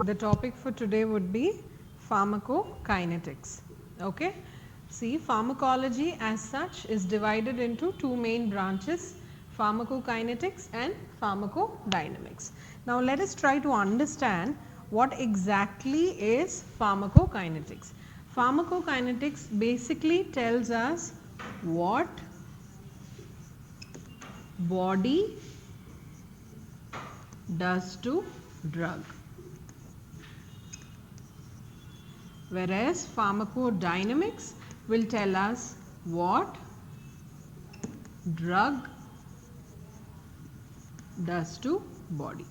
the topic for today would be pharmacokinetics. Okay. See, pharmacology as such is divided into two main branches, pharmacokinetics and pharmacodynamics. Now, let us try to understand what exactly is pharmacokinetics. Pharmacokinetics basically tells us what body does to drug, whereas pharmacodynamics will tell us what drug does to body.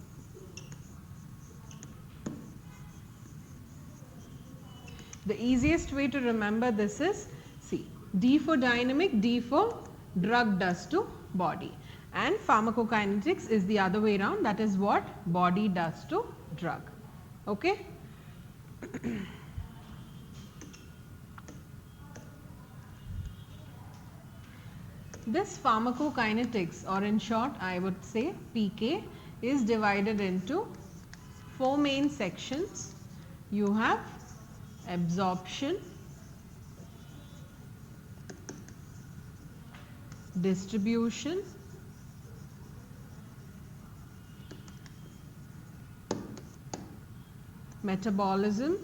The easiest way to remember this is, see, D for dynamic, D for drug does to body, and pharmacokinetics is the other way around, that is what body does to drug. Okay. This pharmacokinetics, or in short I would say PK, is divided into four main sections. You have absorption, distribution, metabolism,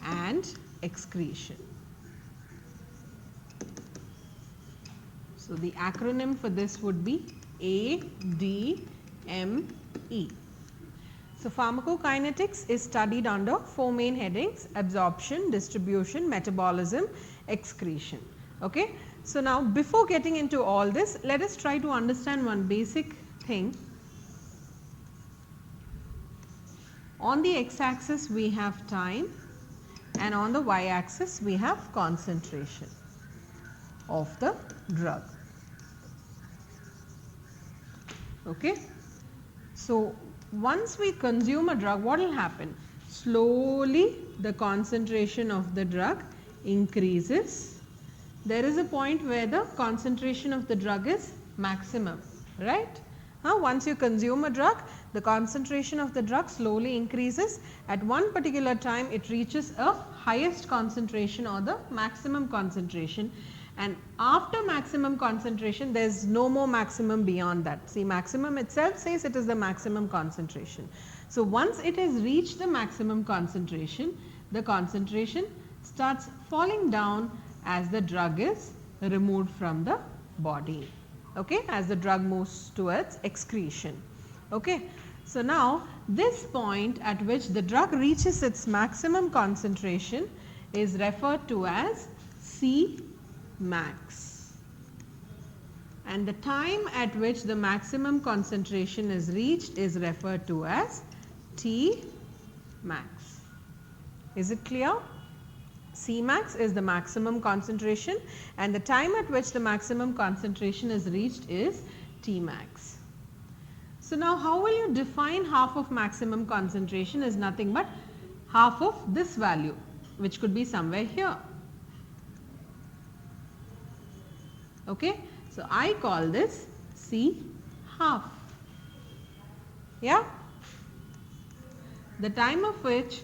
and excretion. So, the acronym for this would be ADME. So, pharmacokinetics is studied under four main headings: absorption, distribution, metabolism, excretion. Okay. So, now before getting into all this, let us try to understand one basic thing. On the x axis we have time, and on the y axis we have concentration of the drug. Okay. So, once we consume a drug, what will happen? Slowly the concentration of the drug increases. There is a point where the concentration of the drug is maximum, right? Once you consume a drug, the concentration of the drug slowly increases. At one particular time it reaches a highest concentration or the maximum concentration, and after maximum concentration there is no more maximum beyond that. See, maximum itself says it is the maximum concentration. So, once it has reached the maximum concentration, the concentration starts falling down as the drug is removed from the body, okay, as the drug moves towards excretion. Okay. So, now this point at which the drug reaches its maximum concentration is referred to as C max, and the time at which the maximum concentration is reached is referred to as T max. Is it clear? C max is the maximum concentration, and the time at which the maximum concentration is reached is T max. So, now how will you define half of maximum concentration? Is nothing but half of this value, which could be somewhere here. Okay. So, I call this C half. Yeah. The time of which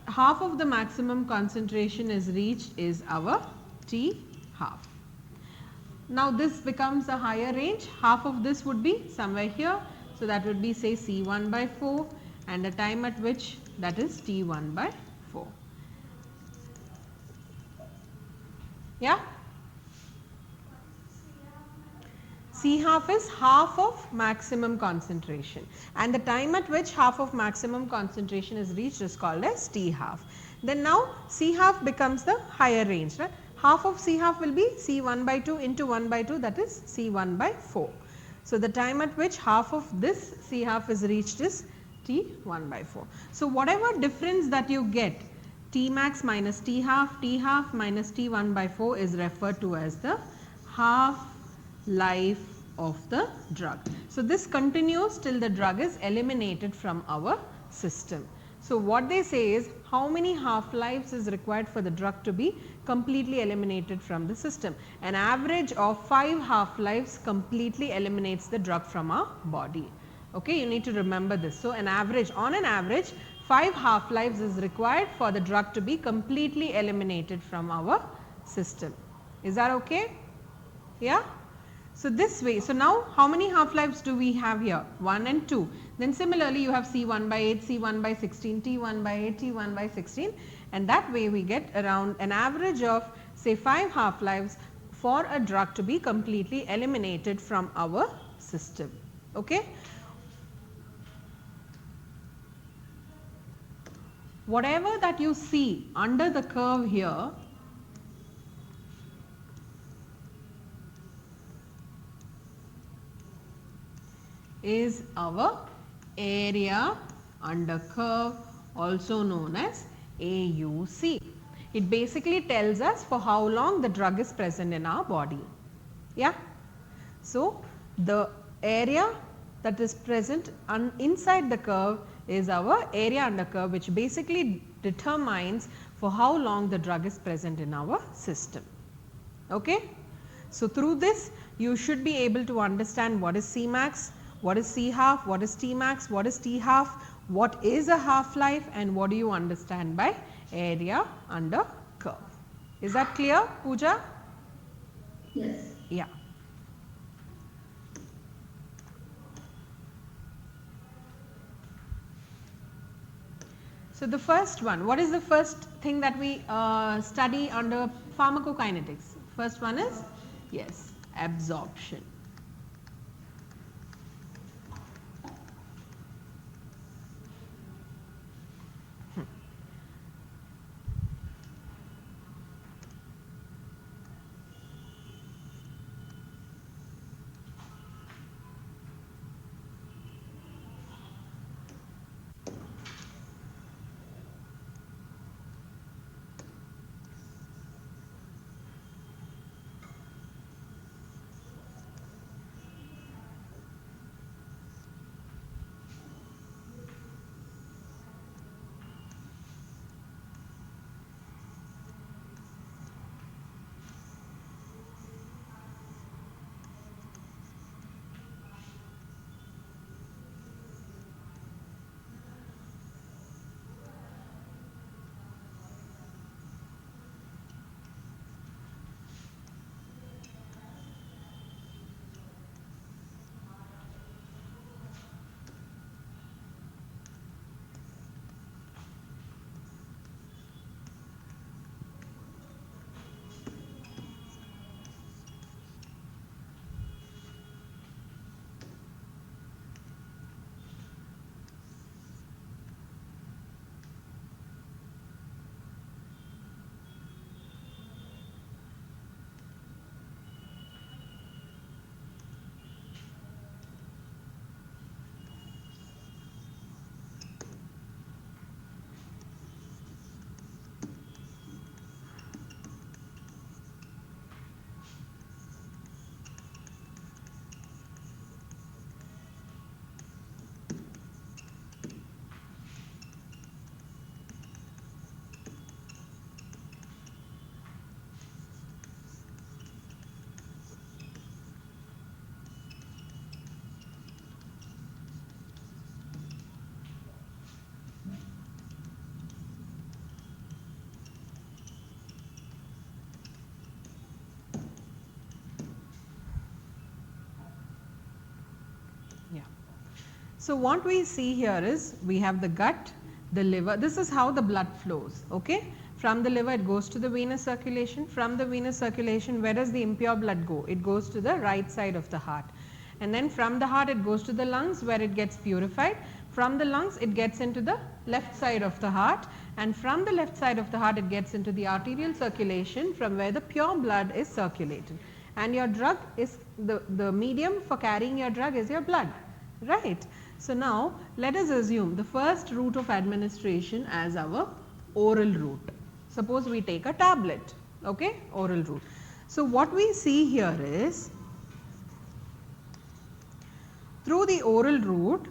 half of the maximum concentration is reached is our T half. Now, this becomes a higher range, half of this would be somewhere here. So, that would be say C1 by 4, and the time at which that is T1 by 4. Yeah. C half is half of maximum concentration, and the time at which half of maximum concentration is reached is called as T half. Then now C half becomes the higher range, right? Half of C half will be C1 by 2 into 1 by 2, that is C1 by 4. So, the time at which half of this C half is reached is T1 by 4. So, whatever difference that you get, T max minus T half minus T1 by 4 is referred to as the half life of the drug. So, this continues till the drug is eliminated from our system. So, what they say is how many half lives is required for the drug to be completely eliminated from the system. An average of 5 half lives completely eliminates the drug from our body. Okay, you need to remember this. So, on an average 5 half-lives is required for the drug to be completely eliminated from our system. Is that okay? Yeah? So, this way, so now how many half-lives do we have here? 1 and 2. Then similarly you have C1 by 8, C1 by 16, T1 by 8, T1 by 16, and that way we get around an average of say 5 half-lives for a drug to be completely eliminated from our system. Okay? Whatever that you see under the curve here is our area under curve, also known as AUC. It basically tells us for how long the drug is present in our body. Yeah. So, the area that is present inside the curve is our area under curve, which basically determines for how long the drug is present in our system. Okay. So, through this you should be able to understand what is Cmax, what is C half, what is T max, what is T half, what is a half life, and what do you understand by area under curve. Is that clear, Pooja? Yes. Yeah. So, the first one, what is the first thing that we study under pharmacokinetics? First one is, yes, absorption. So, what we see here is we have the gut, the liver. This is how the blood flows. Okay? From the liver it goes to the venous circulation. From the venous circulation, where does the impure blood go? It goes to the right side of the heart. And then from the heart it goes to the lungs where it gets purified. From the lungs it gets into the left side of the heart, and from the left side of the heart it gets into the arterial circulation from where the pure blood is circulated. And your drug is the medium for carrying your drug is your blood, right? So, now let us assume the first route of administration as our oral route. Suppose we take a tablet, okay, oral route. So, what we see here is through the oral route,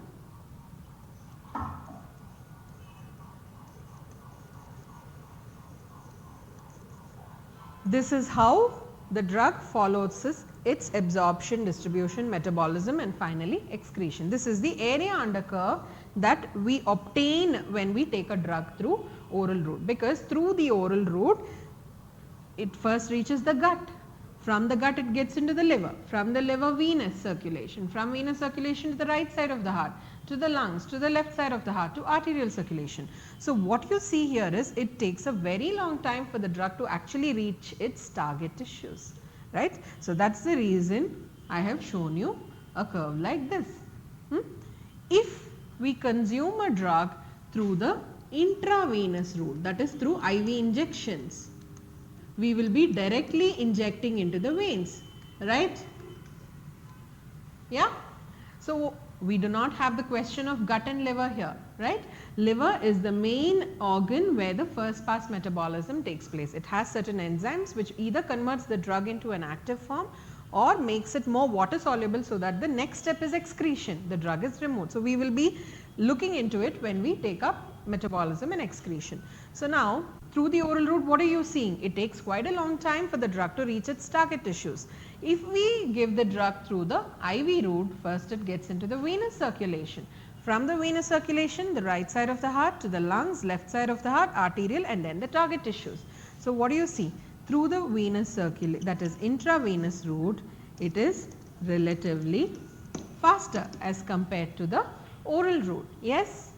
this is how the drug follows its absorption, distribution, metabolism and finally excretion. This is the area under curve that we obtain when we take a drug through oral route, because through the oral route it first reaches the gut. From the gut it gets into the liver, from the liver venous circulation, from venous circulation to the right side of the heart, to the lungs, to the left side of the heart, to arterial circulation. So, what you see here is it takes a very long time for the drug to actually reach its target tissues, right. So, that is the reason I have shown you a curve like this. If we consume a drug through the intravenous route, that is through IV injections, we will be directly injecting into the veins, right. Yeah. So, we do not have the question of gut and liver here, right. Liver is the main organ where the first pass metabolism takes place. It has certain enzymes which either converts the drug into an active form or makes it more water soluble, so that the next step is excretion, the drug is removed. So, we will be looking into it when we take up metabolism and excretion. So, now through the oral route, what are you seeing? It takes quite a long time for the drug to reach its target tissues. If we give the drug through the IV route, first it gets into the venous circulation. From the venous circulation, the right side of the heart to the lungs, left side of the heart, arterial and then the target tissues. So, what do you see? Through the venous circulation, that is intravenous route, it is relatively faster as compared to the oral route. Yes?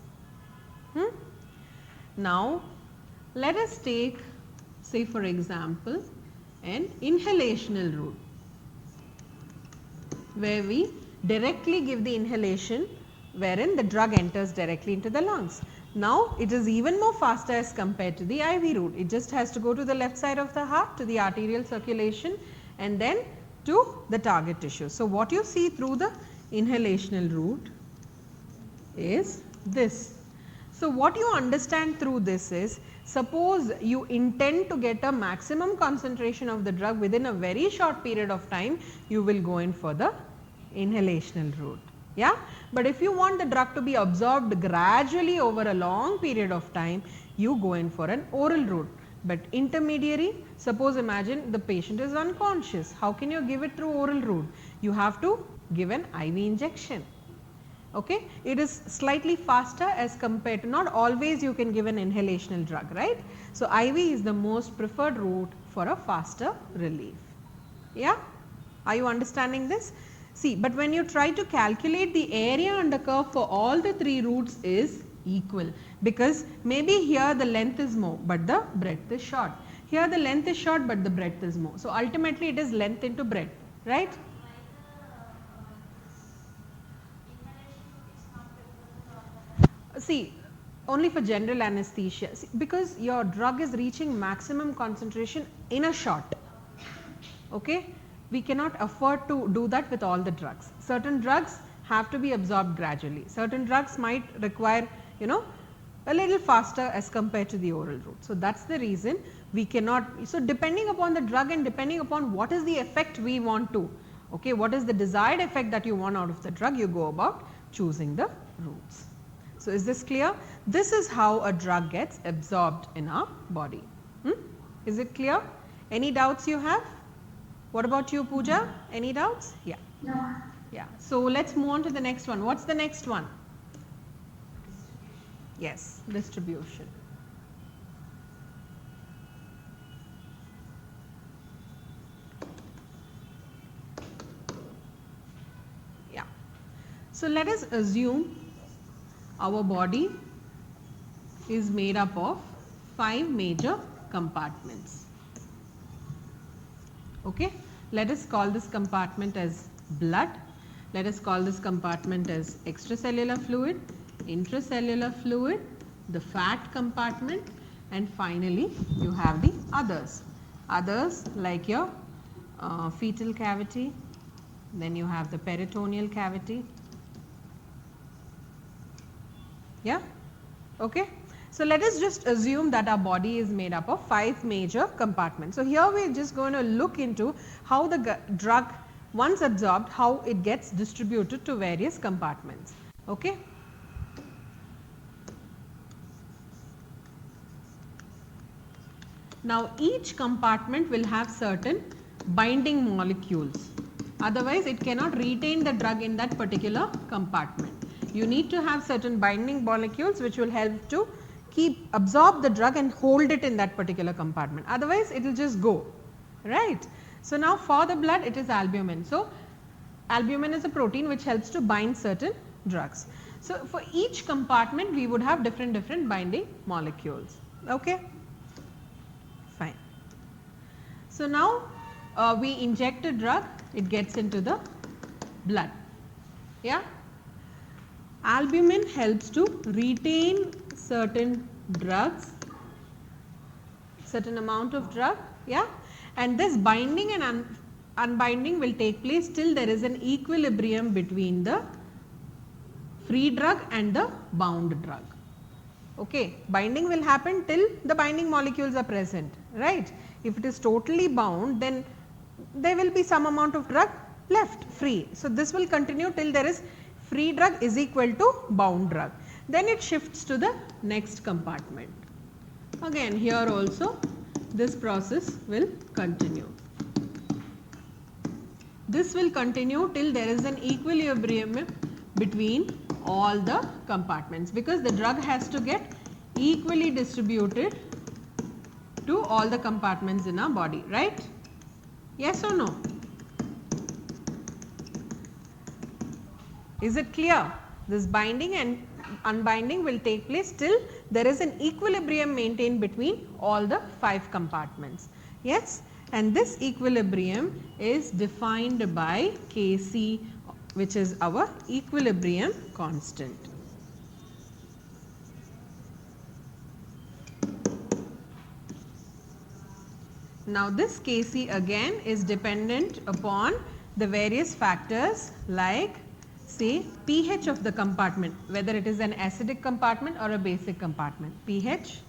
Now, let us take, say for example, an inhalational route where we directly give the inhalation wherein the drug enters directly into the lungs. Now, it is even more faster as compared to the IV route. It just has to go to the left side of the heart, to the arterial circulation and then to the target tissue. So, what you see through the inhalational route is this. So, what you understand through this is, suppose you intend to get a maximum concentration of the drug within a very short period of time, you will go in for the inhalational route. Yeah? But if you want the drug to be absorbed gradually over a long period of time, you go in for an oral route. But intermediary, suppose imagine the patient is unconscious, how can you give it through oral route? You have to give an IV injection. Okay. It is slightly faster as compared to, not always you can give an inhalational drug, right. So, IV is the most preferred route for a faster relief. Yeah. Are you understanding this? See, but when you try to calculate the area under curve for all the three routes is equal, because maybe here the length is more, but the breadth is short. Here the length is short, but the breadth is more. So, ultimately it is length into breadth, right. See, only for general anesthesia, because your drug is reaching maximum concentration in a shot. Okay. We cannot afford to do that with all the drugs. Certain drugs have to be absorbed gradually. Certain drugs might require, a little faster as compared to the oral route. So, that is the reason we cannot. So, depending upon the drug and depending upon what is the effect we want to, okay, what is the desired effect that you want out of the drug, you go about choosing the routes. So, is this clear? This is how a drug gets absorbed in our body. Is it clear? Any doubts you have? What about you, Pooja? Any doubts? Yeah. No. Yeah. So, let us move on to the next one. What is the next one? Yes, distribution. Yeah. So, let us assume our body is made up of 5 major compartments. Okay. Let us call this compartment as blood. Let us call this compartment as extracellular fluid, intracellular fluid, the fat compartment, and finally you have the others. Others like your fetal cavity, then you have the peritoneal cavity. Yeah. Okay. So, let us just assume that our body is made up of 5 major compartments. So, here we are just going to look into how the drug, once absorbed, how it gets distributed to various compartments. Okay. Now, each compartment will have certain binding molecules. Otherwise, it cannot retain the drug in that particular compartment. You need to have certain binding molecules which will help to absorb the drug and hold it in that particular compartment. Otherwise, it will just go, right. So, now for the blood it is albumin. So, albumin is a protein which helps to bind certain drugs. So, for each compartment we would have different binding molecules. Okay. Fine. So, now we inject a drug, it gets into the blood. Yeah. Albumin helps to retain certain drugs, certain amount of drug. Yeah. And this binding and unbinding will take place till there is an equilibrium between the free drug and the bound drug. Okay. Binding will happen till the binding molecules are present, right. If it is totally bound, then there will be some amount of drug left free. So, this will continue till there is free drug is equal to bound drug. Then it shifts to the next compartment. Again, here also this process will continue. This will continue till there is an equilibrium between all the compartments, because the drug has to get equally distributed to all the compartments in our body, right? Yes or no? Is it clear? This binding and unbinding will take place till there is an equilibrium maintained between all the 5 compartments. Yes, and this equilibrium is defined by Kc, which is our equilibrium constant. Now, this Kc again is dependent upon the various factors like say pH of the compartment, whether it is an acidic compartment or a basic compartment. pH,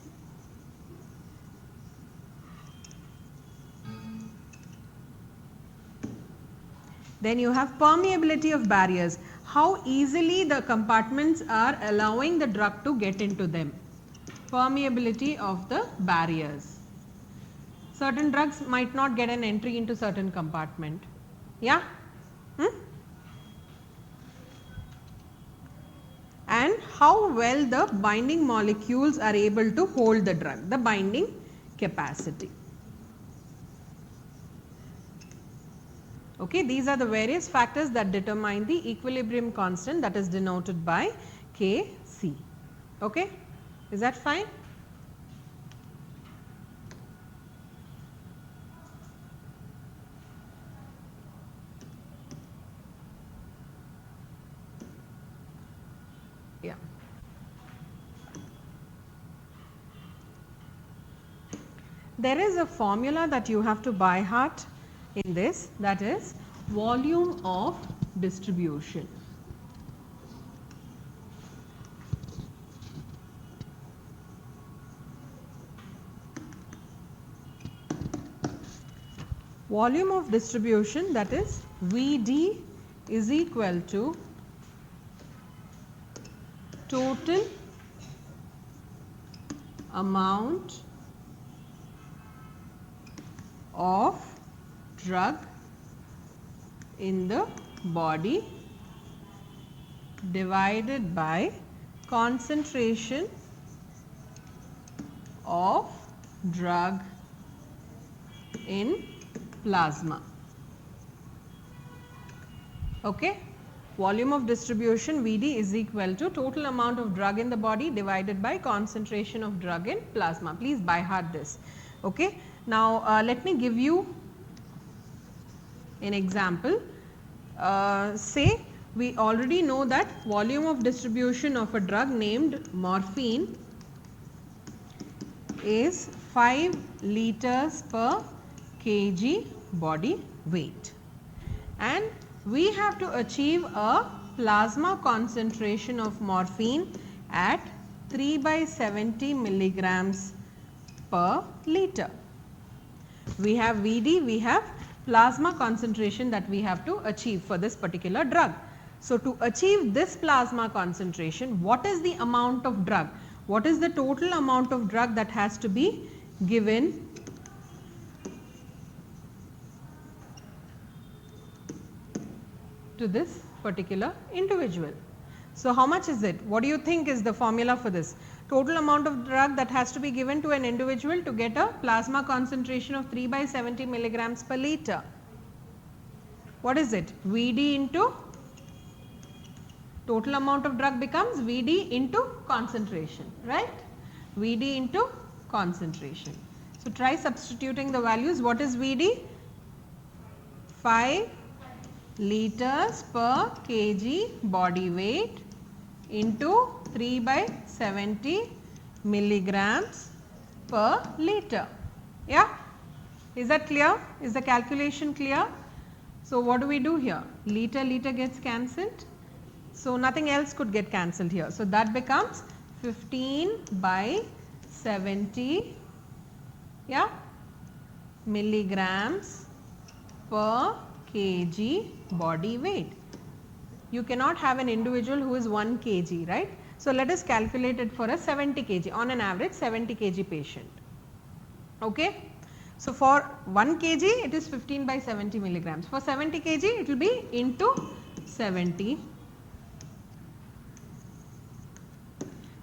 then you have permeability of barriers, how easily the compartments are allowing the drug to get into them, permeability of the barriers. Certain drugs might not get an entry into certain compartment. Yeah? And how well the binding molecules are able to hold the drug, the binding capacity. Okay, these are the various factors that determine the equilibrium constant, that is denoted by Kc. Okay, is that fine? Yeah. There is a formula that you have to by heart in this, that is volume of distribution. Volume of distribution, that is Vd is equal to total amount of drug in the body divided by concentration of drug in plasma. Okay. Volume of distribution Vd is equal to total amount of drug in the body divided by concentration of drug in plasma. Please by heart this. Okay. Now, let me give you an example. Say we already know that volume of distribution of a drug named morphine is 5 liters per kg body weight, and we have to achieve a plasma concentration of morphine at 3/70 milligrams per liter. We have Vd, we have plasma concentration that we have to achieve for this particular drug. So, to achieve this plasma concentration, what is the amount of drug? What is the total amount of drug that has to be given to this particular individual. So, how much is it? What do you think is the formula for this? Total amount of drug that has to be given to an individual to get a plasma concentration of 3/70 milligrams per liter. What is it? Vd into total amount of drug becomes Vd into concentration, right? Vd into concentration. So, try substituting the values. What is Vd? 5 liters per kg body weight into 3/70 milligrams per liter. Yeah? Is that clear? Is the calculation clear? So, what do we do here? Liter gets cancelled. So, nothing else could get cancelled here. So, that becomes 15/70 milligrams per kg body weight. You cannot have an individual who is 1 kg, right? So, let us calculate it for a 70 kg, on an average 70 kg patient. Okay? So, for 1 kg it is 15/70 milligrams. For 70 kg it will be into 70.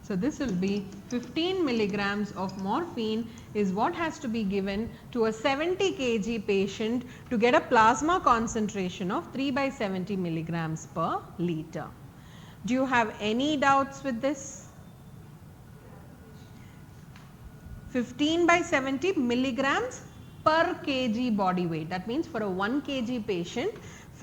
So, this will be 15 milligrams of morphine is what has to be given to a 70 kg patient to get a plasma concentration of 3/70 milligrams per liter. Do you have any doubts with this? 15/70 milligrams per kg body weight. That means for a 1 kg patient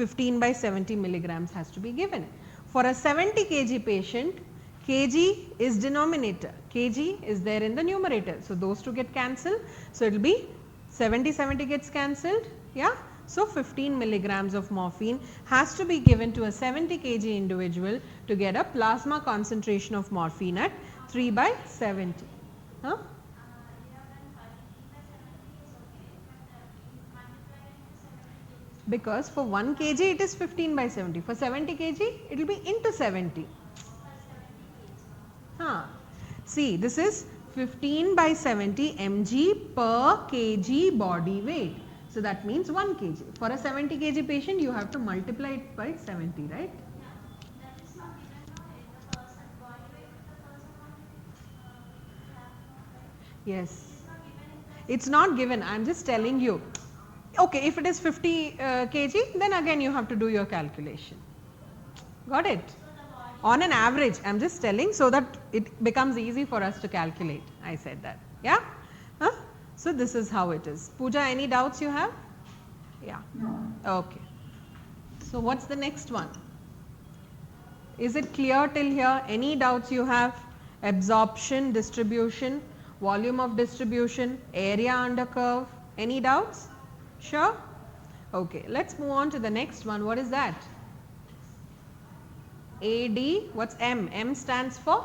15/70 milligrams has to be given. For a 70 kg patient, kg is denominator, kg is there in the numerator. So, those two get cancelled. So, it will be 70 gets cancelled. Yeah. So, 15 milligrams of morphine has to be given to a 70 kg individual to get a plasma concentration of morphine at 3/70. Huh? Because for 1 kg it is 15/70, for 70 kg it will be into 70. See, this is 15/70 mg per kg body weight. So, that means 1 kg. For a 70 kg patient you have to multiply it by 70, right? Yes. It is not given, I am just telling you. Okay, if it is 50 kg, then again you have to do your calculation. Got it? On an average, I am just telling so that it becomes easy for us to calculate. I said that. Yeah? Huh? So, this is how it is. Pooja, any doubts you have? Yeah. Okay. So, what is the next one? Is it clear till here? Any doubts you have? Absorption, distribution, volume of distribution, area under curve. Any doubts? Sure? Okay. Let us move on to the next one. What is that? AD, what's M? M stands for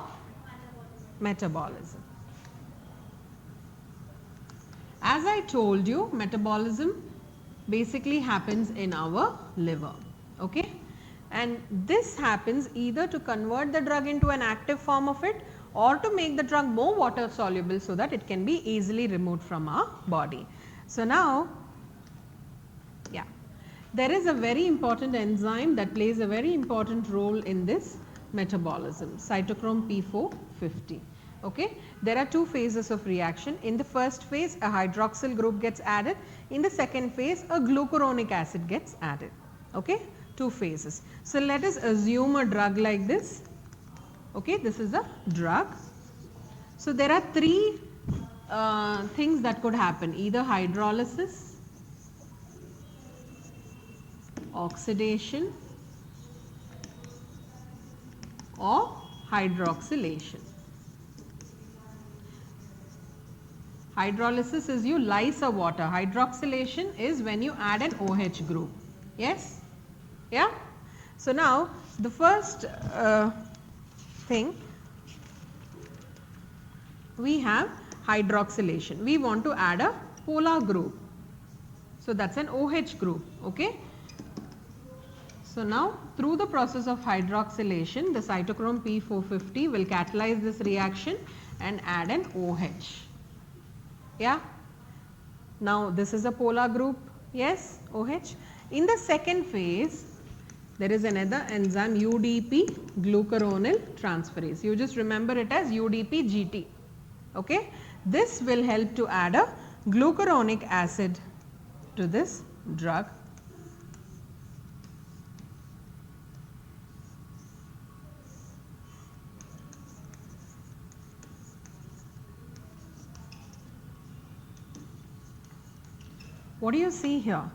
metabolism. As I told you, metabolism basically happens in our liver, okay? And this happens either to convert the drug into an active form of it or to make the drug more water soluble so that it can be easily removed from our body. So, now there is a very important enzyme that plays a very important role in this metabolism, cytochrome P450. Okay. There are two phases of reaction. In the first phase, a hydroxyl group gets added. In the second phase, a glucuronic acid gets added. Okay. Two phases. So, let us assume a drug like this. Okay. This is a drug. So, there are three things that could happen, either hydrolysis, oxidation or hydroxylation. Hydrolysis is you lyse a water, hydroxylation is when you add an OH group. Yes? Yeah? So, now the first thing, we have hydroxylation. We want to add a polar group. So, that is an OH group. Okay? So, now through the process of hydroxylation, the cytochrome P450 will catalyze this reaction and add an OH. Yeah. Now, this is a polar group, yes, OH. In the second phase, There is another enzyme UDP glucuronyl transferase. You just remember it as UDP-GT. Okay. This will help to add a glucuronic acid to this drug. What do you see here?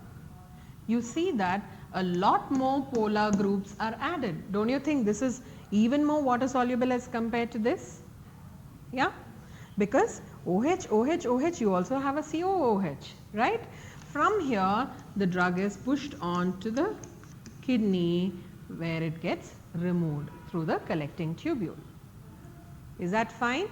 You see that a lot more polar groups are added. Don't you think this is even more water soluble as compared to this? Yeah, because OH, OH, OH, you also have a COOH, right? From here the drug is pushed on to the kidney where it gets removed through the collecting tubule. Is that fine?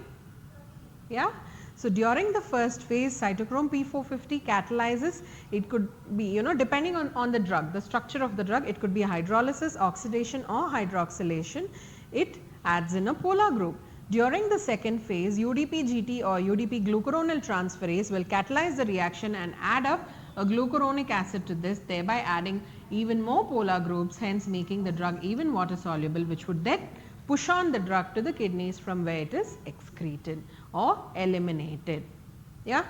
Yeah. So, during the first phase cytochrome P450 catalyzes, it could be depending on the drug, the structure of the drug, it could be hydrolysis, oxidation or hydroxylation, it adds in a polar group. During the second phase UDP-GT or UDP glucuronyl transferase will catalyze the reaction and add up a glucuronic acid to this, thereby adding even more polar groups, hence making the drug even water soluble, which would then push on the drug to the kidneys from where it is excreted or eliminated. Yeah,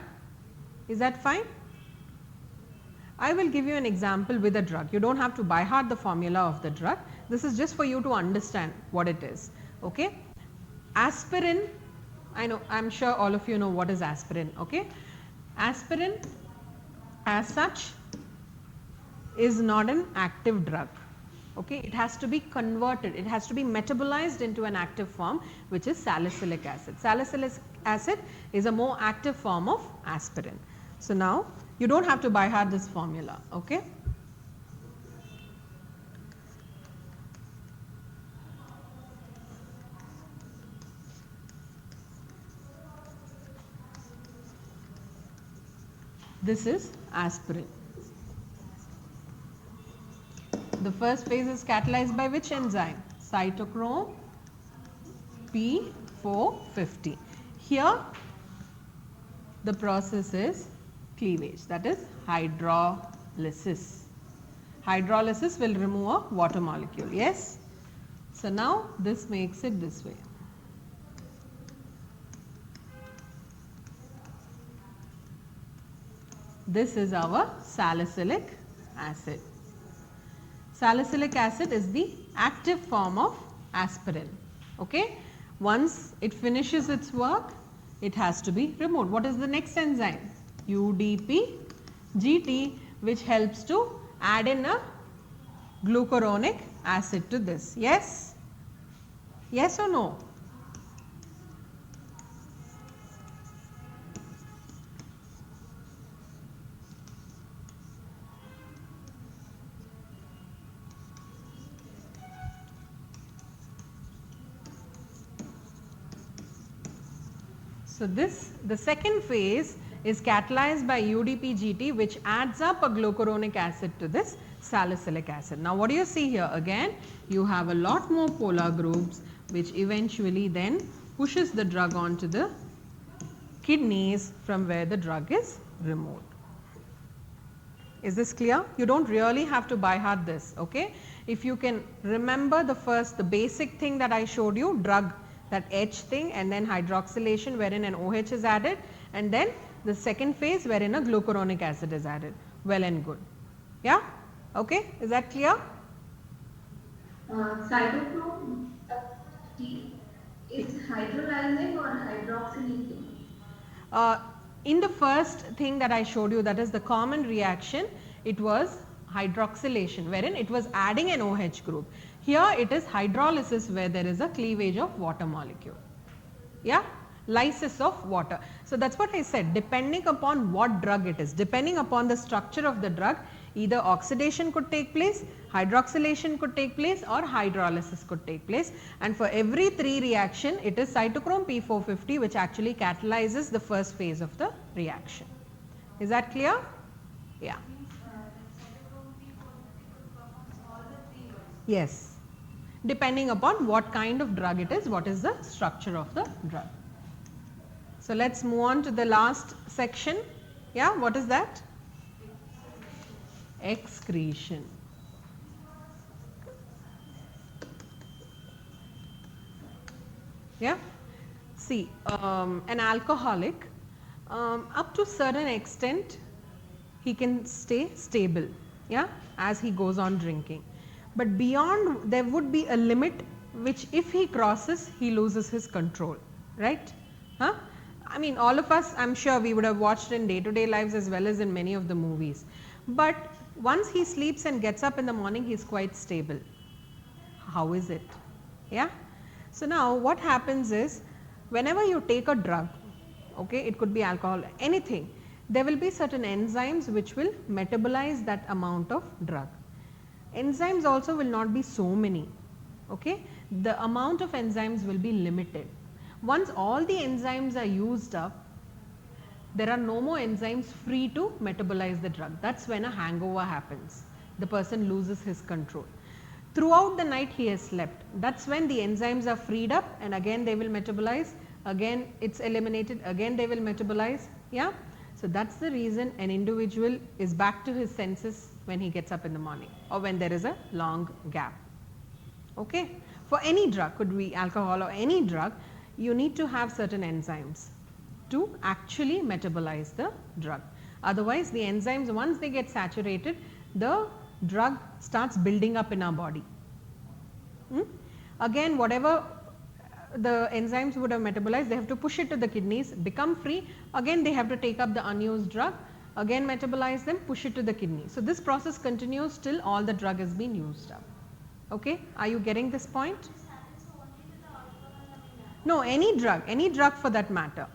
is that fine? I will give you an example with a drug. You do not have to by heart the formula of the drug. This is just for you to understand what it is. Okay. Aspirin, I am sure all of you know what is aspirin. Okay. Aspirin as such is not an active drug. Okay, it has to be converted, it has to be metabolized into an active form, which is salicylic acid. Salicylic acid is a more active form of aspirin. So, now you do not have to by heart this formula. Okay. This is aspirin. The first phase is catalyzed by which enzyme? Cytochrome P450. Here the process is cleavage, that is hydrolysis. Hydrolysis will remove a water molecule, yes. So, now this makes it this way. This is our salicylic acid. Salicylic acid is the active form of aspirin. Okay. Once it finishes its work, it has to be removed. What is the next enzyme? UDP-GT, which helps to add in a glucuronic acid to this. Yes? Yes or no? So, the second phase is catalyzed by UDP-GT, which adds up a glucuronic acid to this salicylic acid. Now, what do you see here? Again, you have a lot more polar groups, which eventually then pushes the drug onto the kidneys from where the drug is removed. Is this clear? You do not really have to by heart this. Okay? If you can remember the basic thing that I showed you, drug, that H thing, and then hydroxylation wherein an OH is added, and then the second phase wherein a glucuronic acid is added. Well and good. Yeah? Okay? Is that clear? Cytochrome T is hydrolyzing or hydroxylating? In the first thing that I showed you, that is the common reaction, it was hydroxylation wherein it was adding an OH group. Here it is hydrolysis where there is a cleavage of water molecule. Yeah? Lysis of water. So, that is what I said, depending upon what drug it is, depending upon the structure of the drug, either oxidation could take place, hydroxylation could take place, or hydrolysis could take place, and for every 3 reaction it is cytochrome P450 which actually catalyzes the first phase of the reaction. Is that clear? Yeah. Yes, depending upon what kind of drug it is, what is the structure of the drug. So, let us move on to the last section. Yeah, what is that? Excretion. Yeah. See, an alcoholic, up to certain extent, he can stay stable, yeah, as he goes on drinking. But beyond, there would be a limit which if he crosses, he loses his control, right? Huh? I mean, all of us, I'm sure we would have watched in day-to-day lives as well as in many of the movies. But once he sleeps and gets up in the morning, he's quite stable. How is it? Yeah. So now what happens is, whenever you take a drug, okay, it could be alcohol, anything, there will be certain enzymes which will metabolize that amount of drug. Enzymes also will not be so many, okay, the amount of enzymes will be limited. Once all the enzymes are used up, there are no more enzymes free to metabolize the drug. That's when a hangover happens. The person loses his control. Throughout the night he has slept. That's when the enzymes are freed up and again they will metabolize, again it's eliminated, again they will metabolize. Yeah. So that's the reason an individual is back to his senses when he gets up in the morning or when there is a long gap. Okay. For any drug, could be alcohol or any drug, you need to have certain enzymes to actually metabolize the drug. Otherwise, the enzymes, once they get saturated, the drug starts building up in our body. Again, whatever the enzymes would have metabolized, they have to push it to the kidneys, become free, again they have to take up the unused drug, again metabolize them, push it to the kidney. So, this process continues till all the drug has been used up. Okay. Are you getting this point? No, any drug for that matter.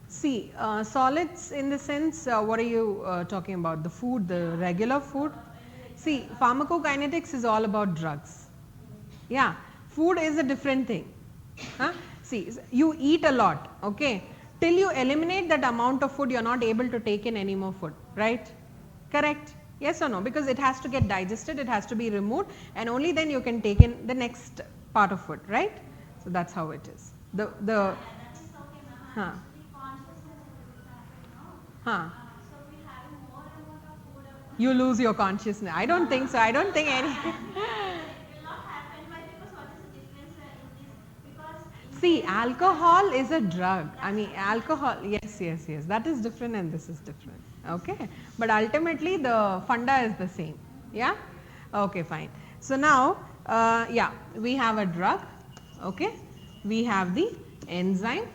See, solids in the sense, what are you talking about? The food, the regular food? See, pharmacokinetics is all about drugs. Yeah, food is a different thing. See, you eat a lot, okay? Till you eliminate that amount of food, you are not able to take in any more food, right? Correct? Yes or no? Because it has to get digested, it has to be removed, and only then you can take in the next part of food, right? So that's how it is. You lose your consciousness. I don't think so. I don't think any. See, alcohol is a drug. I mean, alcohol, yes. That is different and this is different. Okay. But ultimately, the funda is the same. Yeah. Okay, fine. So now, yeah, we have a drug. Okay. We have the enzyme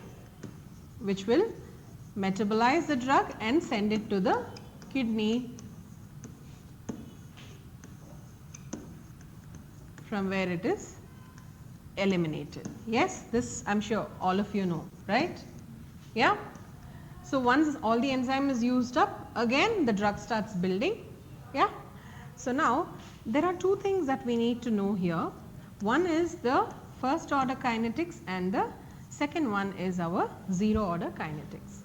which will metabolize the drug and send it to the kidney, from where it is eliminated. Yes, this I am sure all of you know, right? Yeah. So, once all the enzyme is used up, again the drug starts building. Yeah. So, now there are two things that we need to know here. One is the first order kinetics and the second one is our zero order kinetics.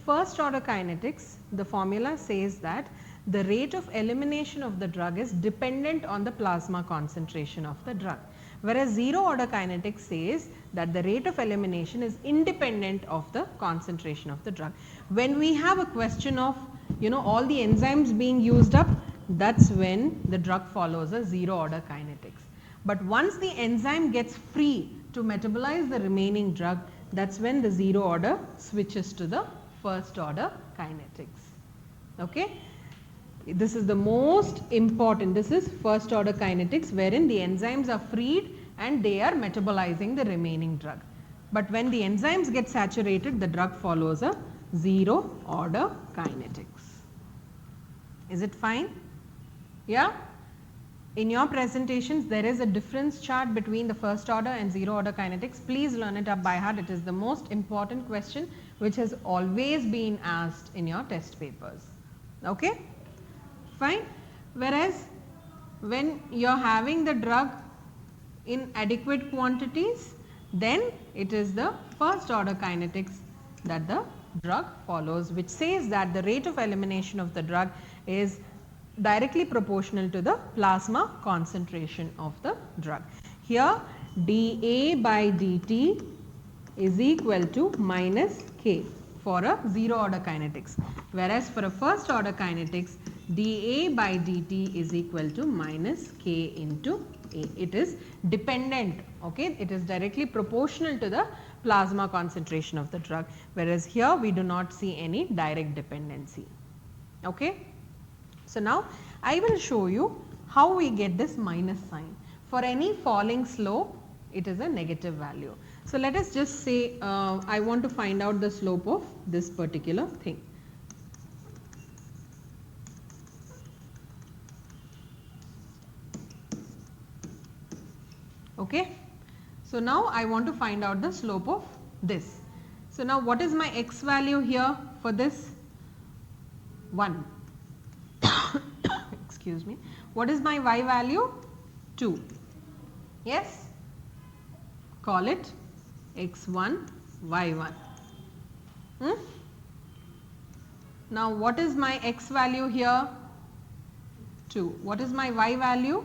First order kinetics, the formula says that the rate of elimination of the drug is dependent on the plasma concentration of the drug, whereas zero order kinetics says that the rate of elimination is independent of the concentration of the drug. When we have a question of, you know, all the enzymes being used up, that's when the drug follows a zero order kinetics. But once the enzyme gets free to metabolize the remaining drug, that's when the zero order switches to the first order kinetics. Okay. This is the most important. This is first order kinetics, wherein the enzymes are freed and they are metabolizing the remaining drug. But when the enzymes get saturated, the drug follows a zero order kinetics. Is it fine? Yeah. In your presentations, there is a difference chart between the first order and zero order kinetics. Please learn it up by heart. It is the most important question which has always been asked in your test papers. Okay. Fine. Whereas, when you are having the drug in adequate quantities, then it is the first order kinetics that the drug follows, which says that the rate of elimination of the drug is directly proportional to the plasma concentration of the drug. Here, dA by dt is equal to minus K for a zero order kinetics, whereas for a first order kinetics dA by dt is equal to minus K into A. It is dependent, okay, it is directly proportional to the plasma concentration of the drug, whereas here we do not see any direct dependency. Okay. So, now I will show you how we get this minus sign. For any falling slope, it is a negative value. So, let us just say I want to find out the slope of this particular thing. Okay. So, now I want to find out the slope of this. So, now what is my x value here for this? 1. Excuse me. What is my y value? 2. Yes? Call it x1, y1. Now, what is my x value here? 2. What is my y value?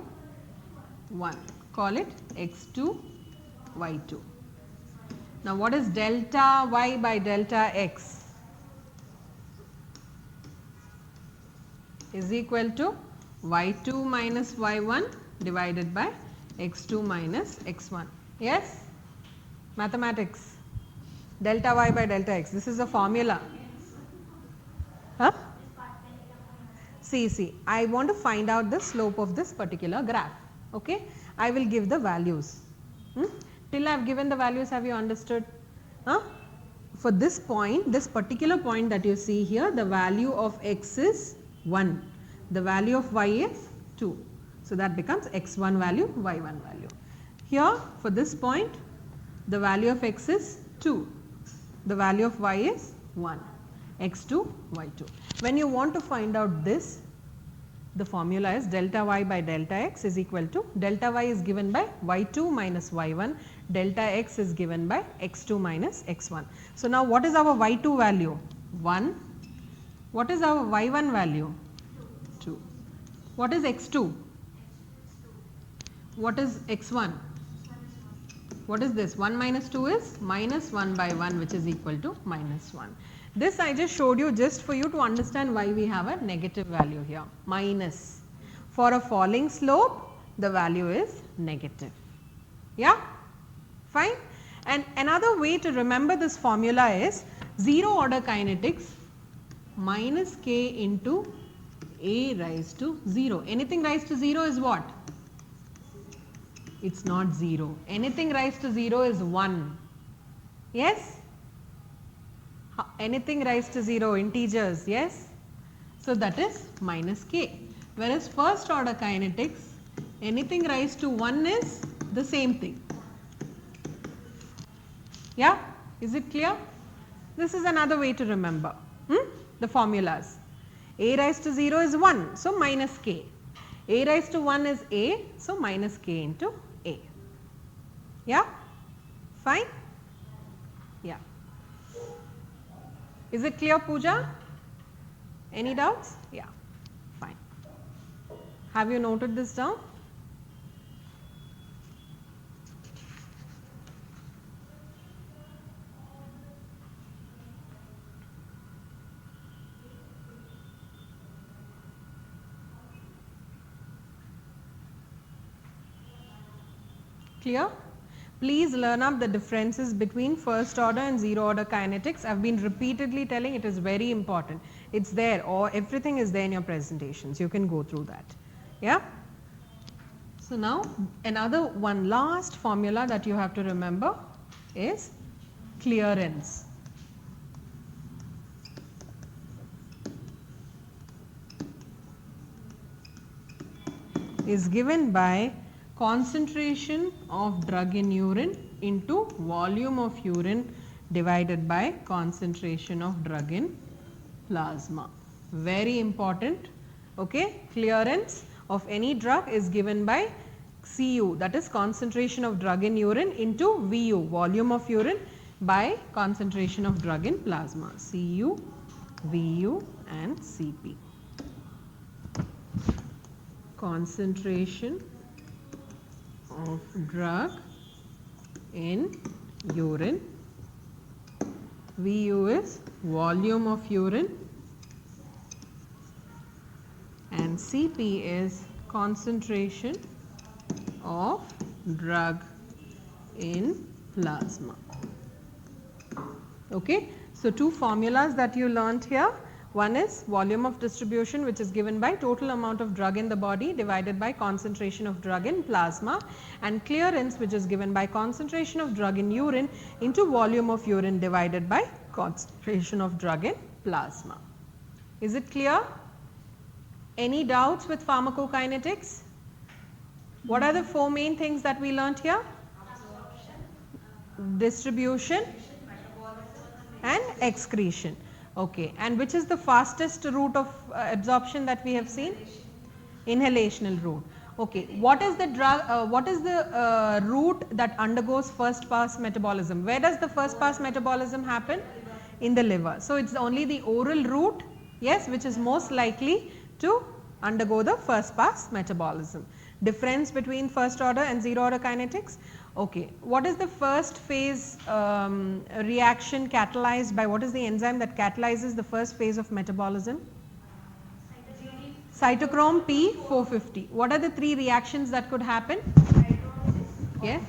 1. Call it x2, y2. Now, what is delta y by delta x? Is equal to y2 minus y1 divided by x2 minus x1. Yes? Mathematics. Delta y by delta x. This is a formula. Huh? See, I want to find out the slope of this particular graph. Okay? I will give the values. Till I have given the values, have you understood? Huh? For this point, this particular point that you see here, the value of x is 1. The value of y is 2. So, that becomes x1 value, y1 value. Here for this point, the value of x is 2. The value of y is 1. x2, y2. When you want to find out this, the formula is delta y by delta x is equal to delta y is given by y2 minus y1, delta x is given by x2 minus x1. So, now what is our y2 value? 1. What is our y1 value? 2. What is x2? What is x1? What is this? 1 minus 2 is minus 1 by 1, which is equal to minus 1. This I just showed you just for you to understand why we have a negative value here, minus. For a falling slope, the value is negative. Yeah? Fine? And another way to remember this formula is zero order kinetics minus k into a raised to 0. Anything raised to 0 is what? It's not 0. Anything raised to 0 is 1. Yes? Anything raised to 0, integers, yes? So, that is minus k. Whereas, first order kinetics, anything raised to 1 is the same thing. Yeah? Is it clear? This is another way to remember the formulas. A raised to 0 is 1, so minus k. A raised to 1 is a, so minus k into a. Yeah? Fine? Yeah. Is it clear, Pooja? Any doubts? Yeah. Fine. Have you noted this down? Clear? Please learn up the differences between first order and zero order kinetics. I have been repeatedly telling, it is very important. It's there, or everything is there in your presentations. You can go through that. Yeah? So, now another one last formula that you have to remember is clearance. Is given by concentration of drug in urine into volume of urine divided by concentration of drug in plasma. Very important. Okay. Clearance of any drug is given by Cu, that is concentration of drug in urine, into Vu, volume of urine, by concentration of drug in plasma, Cu, Vu and Cp. Concentration of drug in urine. VU is volume of urine and Cp is concentration of drug in plasma. Okay. So, two formulas that you learnt here. One is volume of distribution, which is given by total amount of drug in the body divided by concentration of drug in plasma, and clearance, which is given by concentration of drug in urine into volume of urine divided by concentration of drug in plasma. Is it clear? Any doubts with pharmacokinetics? What are the four main things that we learnt here? Distribution and excretion. Okay. And which is the fastest route of absorption that we have seen? Inhalational route. Okay. What is the drug? What is the route that undergoes first pass metabolism? Where does the first pass metabolism happen? In the liver. So, it's only the oral route, yes, which is most likely to undergo the first pass metabolism. Difference between first order and zero order kinetics. Okay. What is the first phase reaction catalyzed by, what is the enzyme that catalyzes the first phase of metabolism? Cytochrome P450. What are the three reactions that could happen? Yeah.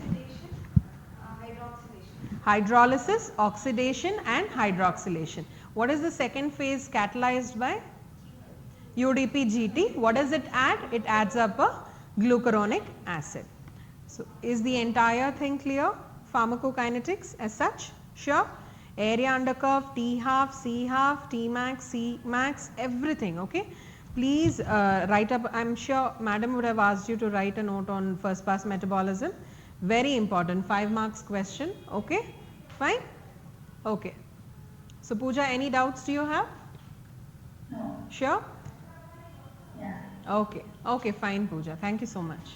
Hydrolysis, oxidation and hydroxylation. What is the second phase catalyzed by? UDP-GT. What does it add? It adds up a glucuronic acid. So, is the entire thing clear? Pharmacokinetics as such? Sure. Area under curve, T half, C half, T max, C max, everything. Okay. Please write up. I am sure madam would have asked you to write a note on first pass metabolism. Very important, 5 marks question. Okay. Fine. Okay. So, Pooja, any doubts do you have? No. Sure. Yeah. Okay. Okay. Fine, Pooja. Thank you so much.